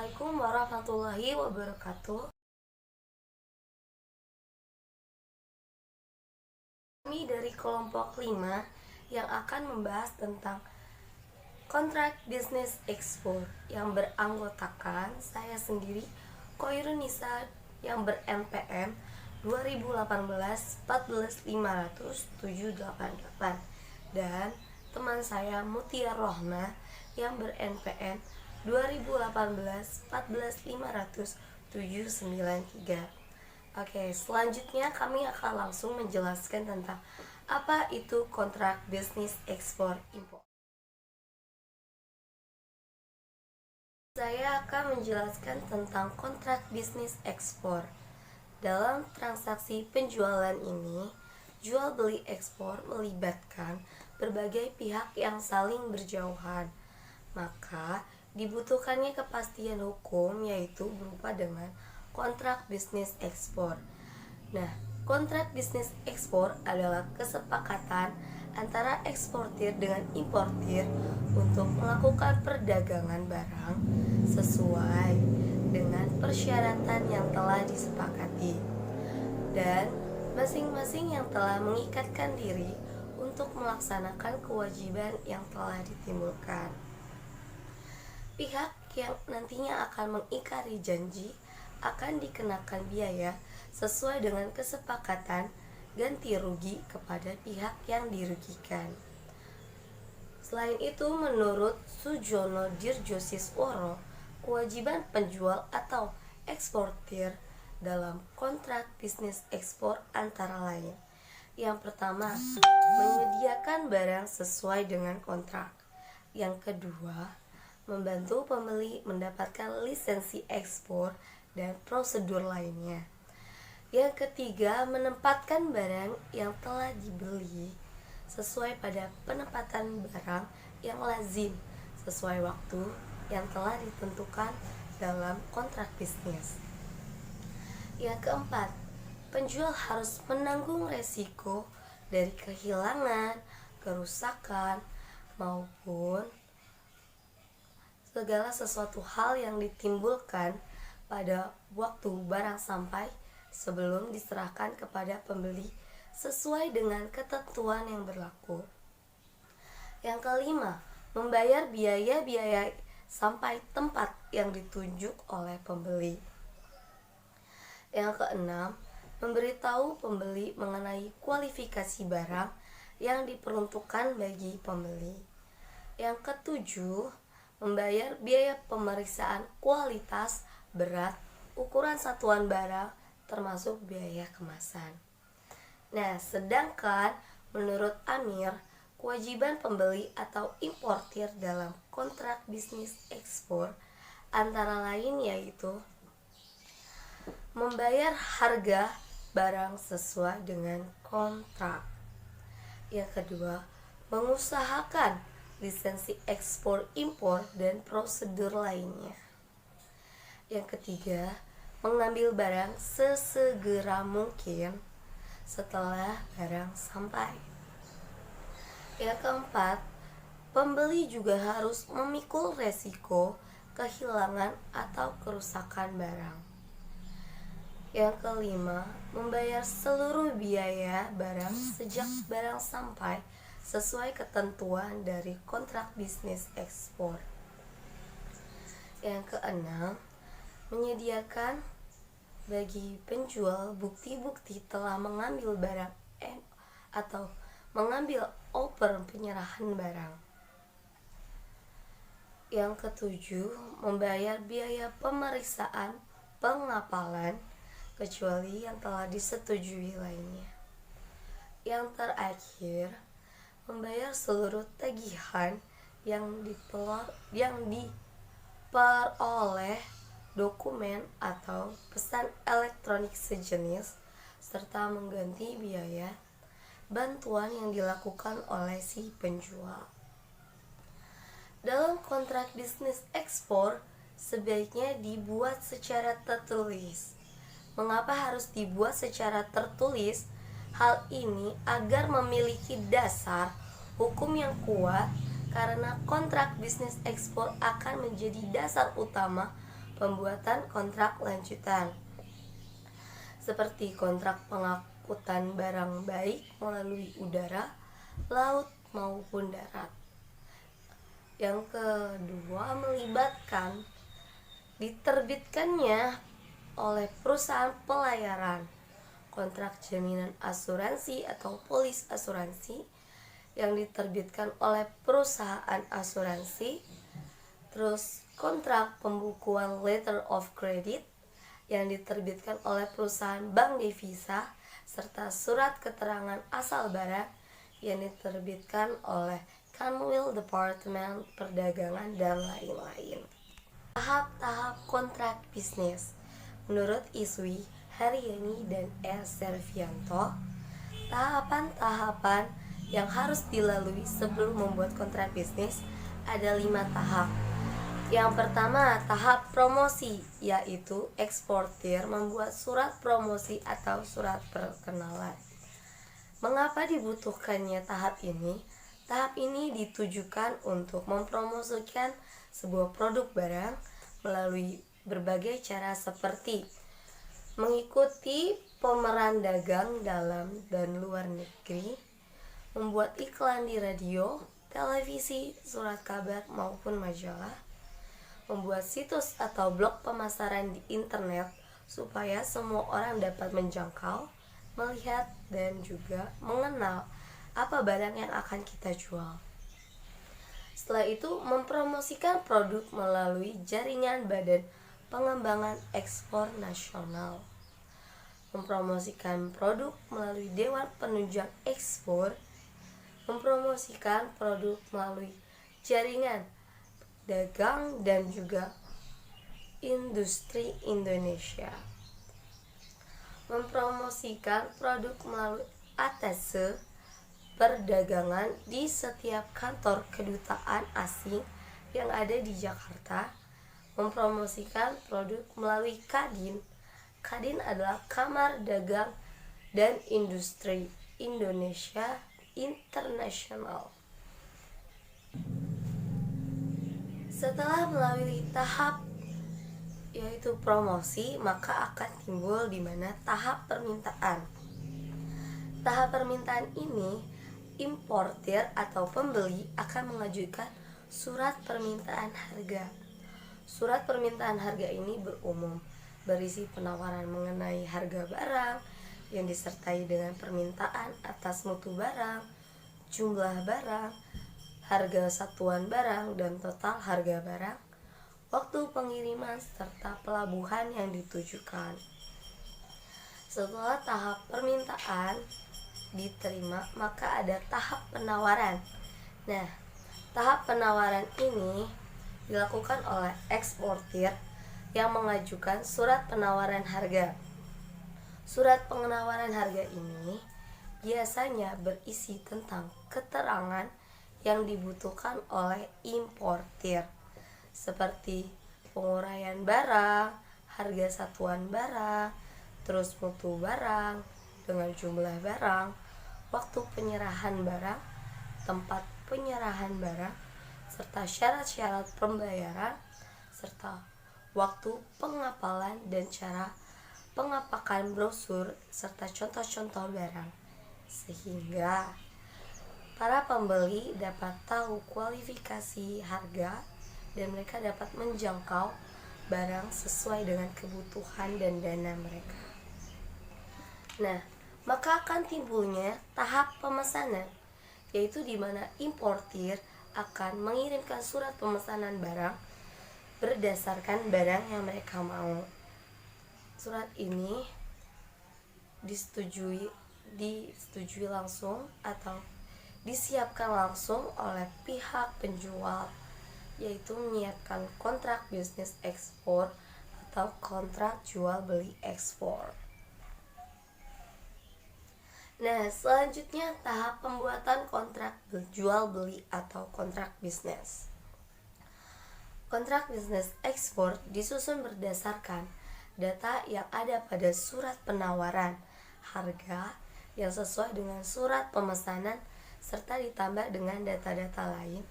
Assalamualaikum warahmatullahi wabarakatuh. Kami dari kelompok 5 yang akan membahas tentang kontrak bisnis ekspor yang beranggotakan saya sendiri, Koirunisa, yang ber-NPM 2018 14500 dan teman saya Mutia Rohna yang ber-NPM 2018 14593. Oke, selanjutnya kami akan langsung menjelaskan tentang apa itu kontrak bisnis ekspor impor. Saya akan menjelaskan tentang kontrak bisnis ekspor. Dalam transaksi penjualan ini, jual beli ekspor melibatkan berbagai pihak yang saling berjauhan. Maka dibutuhkannya kepastian hukum, yaitu berupa dengan kontrak bisnis ekspor. Nah, kontrak bisnis ekspor adalah kesepakatan antara eksportir dengan importir untuk melakukan perdagangan barang sesuai dengan persyaratan yang telah disepakati, dan masing-masing yang telah mengikatkan diri untuk melaksanakan kewajiban yang telah ditimbulkan. Pihak yang nantinya akan mengingkari janji akan dikenakan biaya sesuai dengan kesepakatan ganti rugi kepada pihak yang dirugikan. Selain itu, menurut Sujono Dirjosisworo, kewajiban penjual atau eksportir dalam kontrak bisnis ekspor antara lain: yang pertama, menyediakan barang sesuai dengan kontrak. Yang kedua, membantu pembeli mendapatkan lisensi ekspor dan prosedur lainnya. Yang ketiga, menempatkan barang yang telah dibeli sesuai pada penempatan barang yang lazim sesuai waktu yang telah ditentukan dalam kontrak bisnis. Yang keempat, penjual harus menanggung resiko dari kehilangan, kerusakan, maupun segala sesuatu hal yang ditimbulkan pada waktu barang sampai sebelum diserahkan kepada pembeli sesuai dengan ketentuan yang berlaku. Yang kelima, membayar biaya-biaya sampai tempat yang ditunjuk oleh pembeli. Yang keenam, memberitahu pembeli mengenai kualifikasi barang yang diperuntukkan bagi pembeli. Yang ketujuh, membayar biaya pemeriksaan kualitas, berat, ukuran satuan barang, termasuk biaya kemasan. Nah, sedangkan menurut Amir, kewajiban pembeli atau importir dalam kontrak bisnis ekspor antara lain yaitu membayar harga barang sesuai dengan kontrak. Yang kedua, mengusahakan lisensi ekspor impor dan prosedur lainnya. Yang ketiga, mengambil barang sesegera mungkin setelah barang sampai. Yang keempat, pembeli juga harus memikul resiko kehilangan atau kerusakan barang. Yang kelima, membayar seluruh biaya barang sejak barang sampai sesuai ketentuan dari kontrak bisnis ekspor. Yang keenam, menyediakan bagi penjual bukti-bukti telah mengambil barang atau mengambil oper penyerahan barang. Yang ketujuh, membayar biaya pemeriksaan pengapalan kecuali yang telah disetujui lainnya. Yang terakhir, membayar seluruh tagihan yang diperoleh dokumen atau pesan elektronik sejenis, serta mengganti biaya bantuan yang dilakukan oleh si penjual. Dalam kontrak bisnis ekspor sebaiknya dibuat secara tertulis. Mengapa harus dibuat secara tertulis? Hal ini agar memiliki dasar hukum yang kuat, karena kontrak bisnis ekspor akan menjadi dasar utama pembuatan kontrak lanjutan, seperti kontrak pengangkutan barang baik melalui udara, laut, maupun darat. Yang kedua, melibatkan diterbitkannya oleh perusahaan pelayaran kontrak jaminan asuransi atau polis asuransi yang diterbitkan oleh perusahaan asuransi. Terus kontrak pembukuan letter of credit yang diterbitkan oleh perusahaan bank devisa, serta surat keterangan asal barang yang diterbitkan oleh Kanwil Departemen Perdagangan dan lain-lain. Tahap-tahap kontrak bisnis. Menurut Iswi Haryani dan S. Servianto, tahapan-tahapan yang harus dilalui sebelum membuat kontrak bisnis ada 5 tahap. Yang pertama, tahap promosi, yaitu eksportir membuat surat promosi atau surat perkenalan. Mengapa dibutuhkannya tahap ini? Tahap ini ditujukan untuk mempromosikan sebuah produk barang melalui berbagai cara, seperti mengikuti pemeran dagang dalam dan luar negeri, membuat iklan di radio, televisi, surat kabar maupun majalah, membuat situs atau blog pemasaran di internet supaya semua orang dapat menjangkau, melihat, dan juga mengenal apa barang yang akan kita jual. Setelah itu, mempromosikan produk melalui jaringan Badan Pengembangan Ekspor Nasional, mempromosikan produk melalui Dewan Penunjang Ekspor, mempromosikan produk melalui jaringan dagang dan juga industri Indonesia, mempromosikan produk melalui atase perdagangan di setiap kantor kedutaan asing yang ada di Jakarta, mempromosikan produk melalui Kadin. Kadin adalah Kamar Dagang dan Industri Indonesia Internasional. Setelah melalui tahap yaitu promosi, maka akan timbul di mana tahap permintaan. Tahap permintaan ini, importir atau pembeli akan mengajukan surat permintaan harga. Surat permintaan harga ini berumum berisi penawaran mengenai harga barang yang disertai dengan permintaan atas mutu barang, jumlah barang, harga satuan barang dan total harga barang, waktu pengiriman, serta pelabuhan yang ditujukan. Setelah tahap permintaan diterima, maka ada tahap penawaran. Nah, tahap penawaran ini dilakukan oleh eksportir yang mengajukan surat penawaran harga. Surat penawaran harga ini biasanya berisi tentang keterangan yang dibutuhkan oleh importir, seperti penguraian barang, harga satuan barang, terus mutu barang dengan jumlah barang, waktu penyerahan barang, tempat penyerahan barang, serta syarat-syarat pembayaran, serta waktu pengapalan dan cara pengapakan brosur, serta contoh-contoh barang, sehingga para pembeli dapat tahu kualifikasi harga dan mereka dapat menjangkau barang sesuai dengan kebutuhan dan dana mereka. Nah, maka akan timbulnya tahap pemesanan, yaitu di mana importir akan mengirimkan surat pemesanan barang berdasarkan barang yang mereka mau. Surat ini disetujui langsung atau disiapkan langsung oleh pihak penjual, yaitu menyiapkan kontrak bisnis ekspor atau kontrak jual beli ekspor. Nah, selanjutnya tahap pembuatan kontrak jual beli atau kontrak bisnis. Kontrak bisnis ekspor disusun berdasarkan data yang ada pada surat penawaran harga yang sesuai dengan surat pemesanan, serta ditambah dengan data-data lain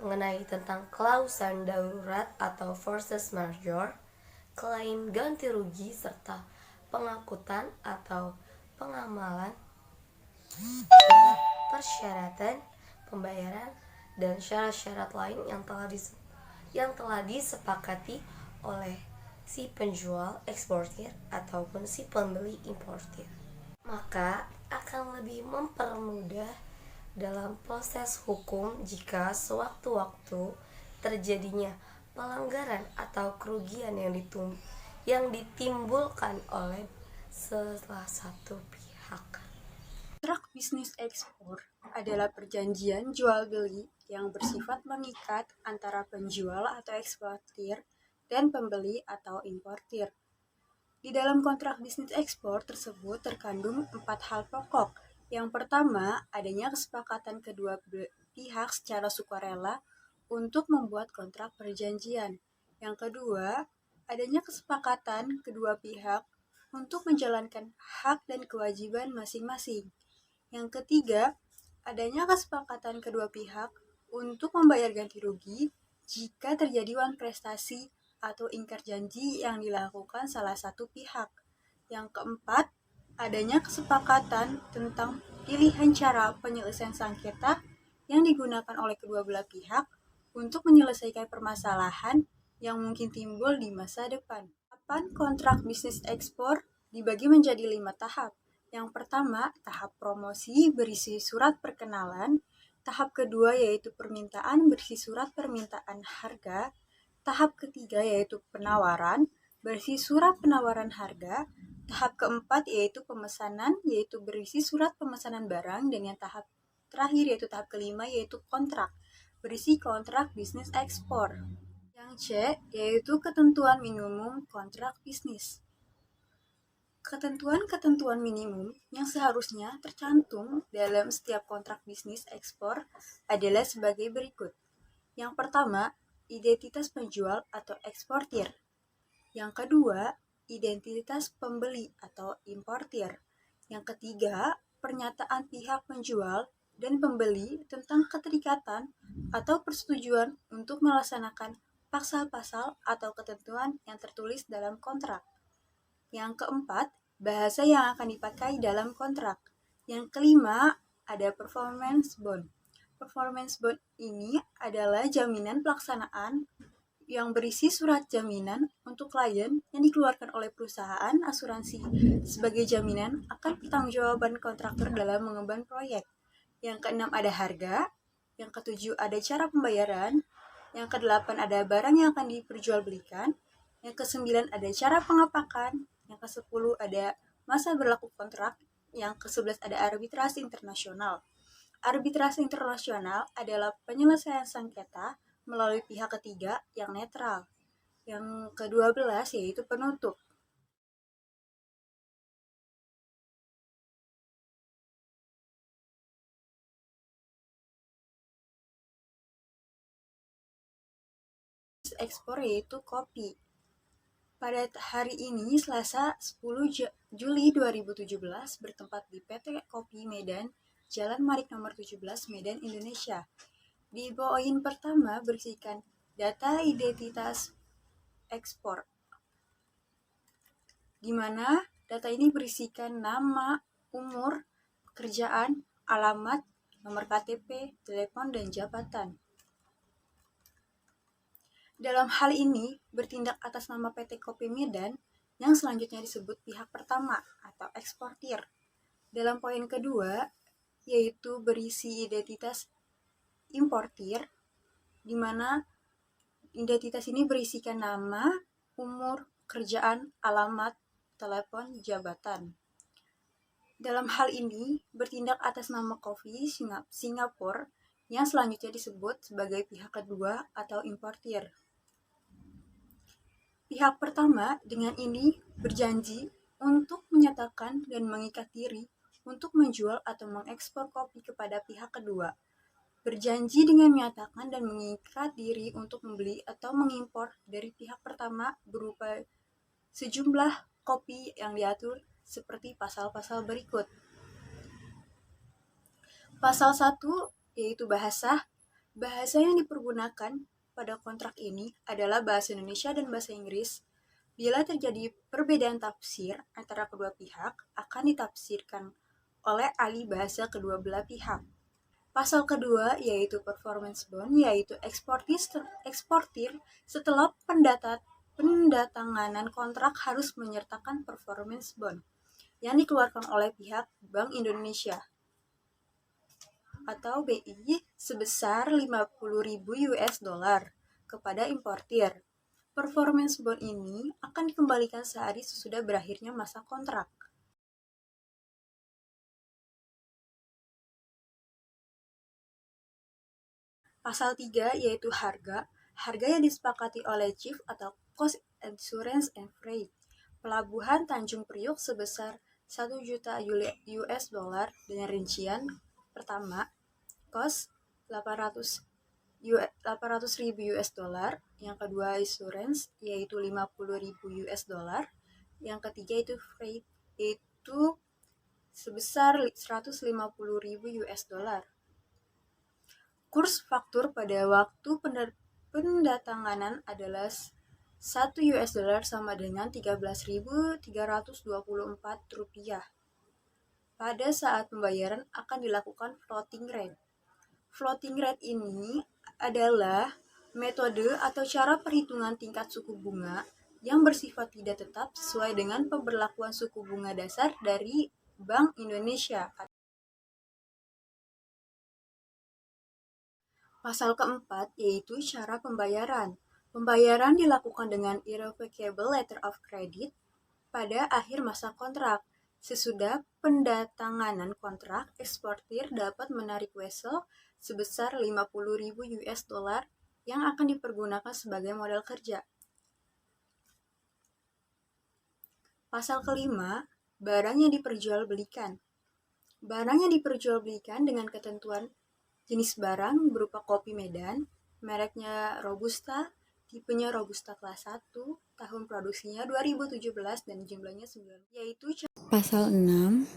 mengenai tentang klausan darurat atau force majeure, klaim ganti rugi serta pengangkutan atau pengamalan syarat persyaratan pembayaran dan syarat-syarat lain yang telah disepakati oleh si penjual eksportir ataupun si pembeli importir. Maka akan lebih mempermudah dalam proses hukum jika sewaktu-waktu terjadinya pelanggaran atau kerugian yang ditimbulkan oleh salah satu pihak. Kontrak bisnis ekspor adalah perjanjian jual-beli yang bersifat mengikat antara penjual atau eksportir dan pembeli atau importir. Di dalam kontrak bisnis ekspor tersebut terkandung 4 hal pokok. Yang pertama, adanya kesepakatan kedua pihak secara sukarela untuk membuat kontrak perjanjian. Yang kedua, adanya kesepakatan kedua pihak untuk menjalankan hak dan kewajiban masing-masing. Yang ketiga, adanya kesepakatan kedua pihak untuk membayar ganti rugi jika terjadi uang prestasi atau ingkar janji yang dilakukan salah satu pihak. Yang keempat, adanya kesepakatan tentang pilihan cara penyelesaian sengketa yang digunakan oleh kedua belah pihak untuk menyelesaikan permasalahan yang mungkin timbul di masa depan. Tahapan kontrak bisnis ekspor dibagi menjadi 5 tahap. Yang pertama, tahap promosi berisi surat perkenalan. Tahap kedua yaitu permintaan berisi surat permintaan harga. Tahap ketiga yaitu penawaran berisi surat penawaran harga. Tahap keempat yaitu pemesanan, yaitu berisi surat pemesanan barang. Dan yang tahap terakhir yaitu tahap kelima yaitu kontrak, berisi kontrak bisnis ekspor. Yang C yaitu ketentuan minimum kontrak bisnis. Ketentuan-ketentuan minimum yang seharusnya tercantum dalam setiap kontrak bisnis ekspor adalah sebagai berikut. Yang pertama, identitas penjual atau eksportir. Yang kedua, identitas pembeli atau importir. Yang ketiga, pernyataan pihak penjual dan pembeli tentang keterikatan atau persetujuan untuk melaksanakan pasal-pasal atau ketentuan yang tertulis dalam kontrak. Yang keempat, bahasa yang akan dipakai dalam kontrak. Yang kelima, ada performance bond. Performance bond ini adalah jaminan pelaksanaan yang berisi surat jaminan untuk klien yang dikeluarkan oleh perusahaan asuransi sebagai jaminan akan pertanggungjawaban kontraktor dalam mengemban proyek. Yang keenam ada harga. Yang ketujuh ada cara pembayaran. Yang kedelapan ada barang yang akan diperjualbelikan. Yang kesembilan ada cara pengapakan. Yang ke-10 ada masa berlaku kontrak. Yang ke-11 ada arbitrase internasional. Arbitrase internasional adalah penyelesaian sengketa melalui pihak ketiga yang netral. Yang ke-12 yaitu penutup. Ekspor yaitu kopi. Pada hari ini, Selasa 10 Juli 2017, bertempat di PT Kopi Medan, Jalan Marik nomor 17, Medan, Indonesia. Di poin pertama berisikan data identitas ekspor, di mana data ini berisikan nama, umur, pekerjaan, alamat, nomor KTP, telepon, dan jabatan. Dalam hal ini, bertindak atas nama PT Kopi Medan yang selanjutnya disebut pihak pertama atau eksportir. Dalam poin kedua, yaitu berisi identitas importir, di mana identitas ini berisikan nama, umur, kerjaan, alamat, telepon, jabatan. Dalam hal ini, bertindak atas nama Coffee Singapore yang selanjutnya disebut sebagai pihak kedua atau importir. Pihak pertama dengan ini berjanji untuk menyatakan dan mengikat diri untuk menjual atau mengekspor kopi kepada pihak kedua. Berjanji dengan menyatakan dan mengikat diri untuk membeli atau mengimpor dari pihak pertama berupa sejumlah kopi yang diatur seperti pasal-pasal berikut. Pasal 1 yaitu bahasa. Bahasa yang dipergunakan pada kontrak ini adalah bahasa Indonesia dan bahasa Inggris. Bila terjadi perbedaan tafsir antara kedua pihak, akan ditafsirkan oleh ahli bahasa kedua belah pihak. Pasal kedua yaitu performance bond, yaitu eksportir setelah pendatanganan kontrak harus menyertakan performance bond yang dikeluarkan oleh pihak Bank Indonesia atau BI sebesar 50.000 US dollar kepada importir. Performance bond ini akan dikembalikan sehari sesudah berakhirnya masa kontrak. Pasal 3 yaitu harga. Harga yang disepakati oleh Chief atau Cost Insurance and Freight Pelabuhan Tanjung Priok sebesar 1 juta US dollar dengan rincian pertama cost 800.000 US dollar, yang kedua insurance yaitu 50.000 US dollar, yang ketiga itu freight itu sebesar 150.000 US dollar. Kurs faktur pada waktu pendatanganan adalah 1 US dollar sama dengan 13.324 rupiah. Pada saat pembayaran akan dilakukan floating rate. Floating rate ini adalah metode atau cara perhitungan tingkat suku bunga yang bersifat tidak tetap sesuai dengan pemberlakuan suku bunga dasar dari Bank Indonesia. Pasal keempat yaitu cara pembayaran. Pembayaran dilakukan dengan irrevocable letter of credit pada akhir masa kontrak. Sesudah pendatanganan kontrak, eksportir dapat menarik vessel sebesar 50.000 US dollar yang akan dipergunakan sebagai modal kerja. Pasal kelima, barang yang diperjualbelikan. Barang yang diperjualbelikan dengan ketentuan jenis barang berupa kopi Medan, mereknya Robusta, tipenya Robusta kelas 1, tahun produksinya 2017 dan jumlahnya 9, yaitu Pasal 6.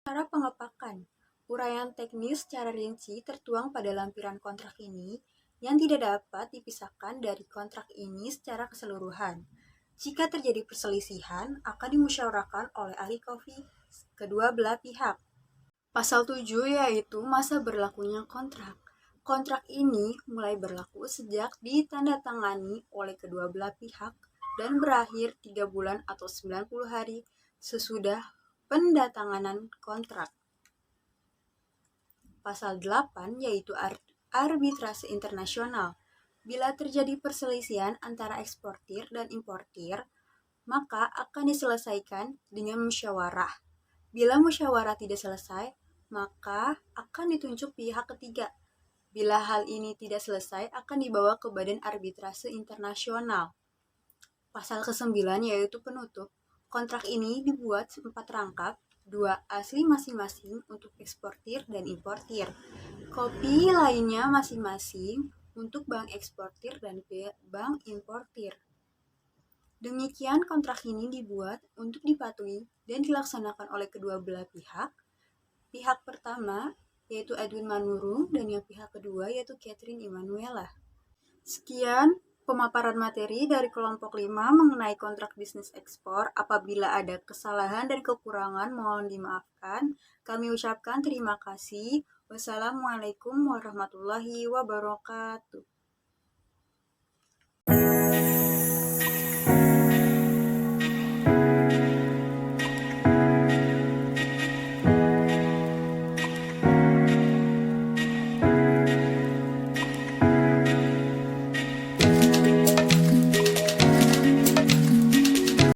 Cara pengepakan. Uraian teknis secara rinci tertuang pada lampiran kontrak ini yang tidak dapat dipisahkan dari kontrak ini secara keseluruhan. Jika terjadi perselisihan, akan dimusyawarahkan oleh ahli kopi kedua belah pihak. Pasal 7 yaitu masa berlakunya kontrak. Kontrak ini mulai berlaku sejak ditandatangani oleh kedua belah pihak dan berakhir 3 bulan atau 90 hari sesudah pendatanganan kontrak. Pasal 8 yaitu arbitrase internasional. Bila terjadi perselisihan antara eksportir dan importir, maka akan diselesaikan dengan musyawarah. Bila musyawarah tidak selesai, maka akan ditunjuk pihak ketiga. Bila hal ini tidak selesai, akan dibawa ke Badan Arbitrase Internasional. Pasal ke-9 yaitu penutup. Kontrak ini dibuat 4 rangkap, 2 asli masing-masing untuk eksportir dan importir. Kopi lainnya masing-masing untuk bank eksportir dan bank importir. Demikian kontrak ini dibuat untuk dipatuhi dan dilaksanakan oleh kedua belah pihak. Pihak pertama yaitu Edwin Manurung dan yang pihak kedua yaitu Catherine Emanuela. Sekian pemaparan materi dari kelompok 5 mengenai kontrak bisnis ekspor. Apabila ada kesalahan dan kekurangan mohon dimaafkan. Kami ucapkan terima kasih. Wassalamualaikum warahmatullahi wabarakatuh.